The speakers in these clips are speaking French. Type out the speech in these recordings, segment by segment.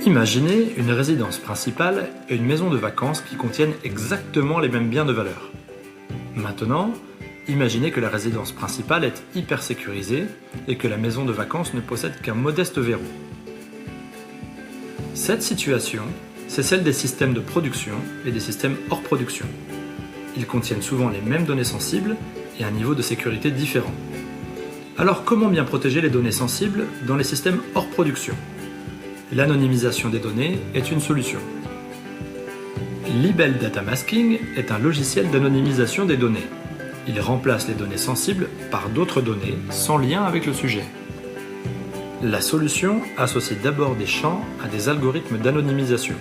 Imaginez une résidence principale et une maison de vacances qui contiennent exactement les mêmes biens de valeur. Maintenant, imaginez que la résidence principale est hyper sécurisée et que la maison de vacances ne possède qu'un modeste verrou. Cette situation, c'est celle des systèmes de production et des systèmes hors production. Ils contiennent souvent les mêmes données sensibles et un niveau de sécurité différent. Alors comment bien protéger les données sensibles dans les systèmes hors production ? L'anonymisation des données est une solution. Libel Data Masking est un logiciel d'anonymisation des données. Il remplace les données sensibles par d'autres données sans lien avec le sujet. La solution associe d'abord des champs à des algorithmes d'anonymisation.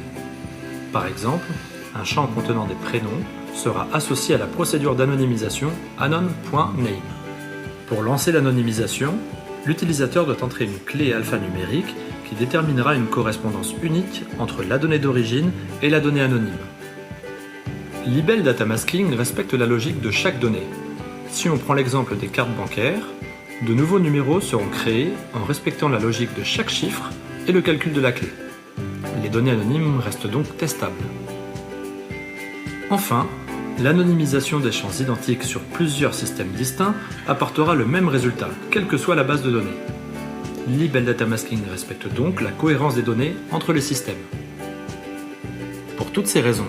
Par exemple, un champ contenant des prénoms sera associé à la procédure d'anonymisation anon.name. Pour lancer l'anonymisation, l'utilisateur doit entrer une clé alphanumérique qui déterminera une correspondance unique entre la donnée d'origine et la donnée anonyme. Libel Data Masking respecte la logique de chaque donnée. Si on prend l'exemple des cartes bancaires, de nouveaux numéros seront créés en respectant la logique de chaque chiffre et le calcul de la clé. Les données anonymes restent donc testables. Enfin, l'anonymisation des champs identiques sur plusieurs systèmes distincts apportera le même résultat, quelle que soit la base de données. Libel Data Masking respecte donc la cohérence des données entre les systèmes. Pour toutes ces raisons,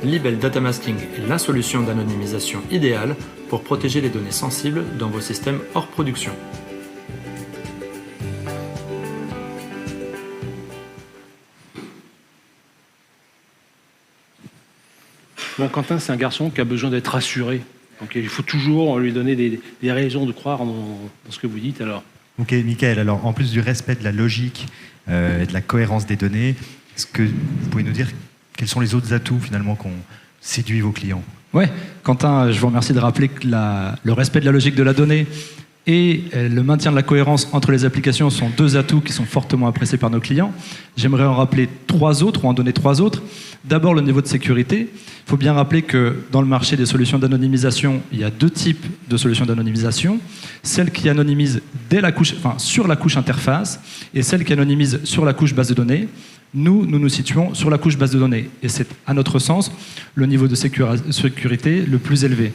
Libel Data Masking est la solution d'anonymisation idéale pour protéger les données sensibles dans vos systèmes hors production. Bon, Quentin, c'est un garçon qui a besoin d'être rassuré. Donc il faut toujours lui donner des raisons de croire dans ce que vous dites alors. Ok, Michael, alors en plus du respect de la logique et de la cohérence des données, est-ce que vous pouvez nous dire quels sont les autres atouts finalement qu'on séduit vos clients ? Ouais, Quentin, je vous remercie de rappeler que le respect de la logique de la donnée et le maintien de la cohérence entre les applications sont deux atouts qui sont fortement appréciés par nos clients. J'aimerais en rappeler trois autres, ou en donner trois autres. D'abord, le niveau de sécurité. Il faut bien rappeler que dans le marché des solutions d'anonymisation, il y a deux types de solutions d'anonymisation. Celle qui anonymise sur la couche interface et celle qui anonymise sur la couche base de données. Nous nous situons sur la couche base de données. Et c'est, à notre sens, le niveau de sécurité le plus élevé.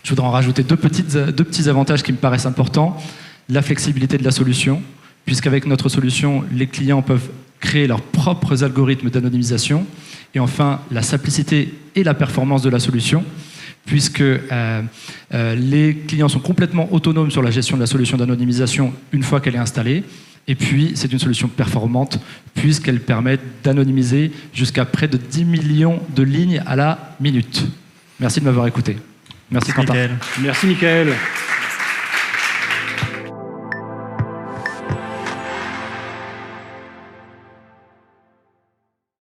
Je voudrais en rajouter deux petits avantages qui me paraissent importants. La flexibilité de la solution, puisqu'avec notre solution, les clients peuvent créer leurs propres algorithmes d'anonymisation. Et enfin, la simplicité et la performance de la solution, puisque les clients sont complètement autonomes sur la gestion de la solution d'anonymisation une fois qu'elle est installée. Et puis, c'est une solution performante, puisqu'elle permet d'anonymiser jusqu'à près de 10 millions de lignes à la minute. Merci de m'avoir écouté. Merci Quentin. Michael. Merci Michael.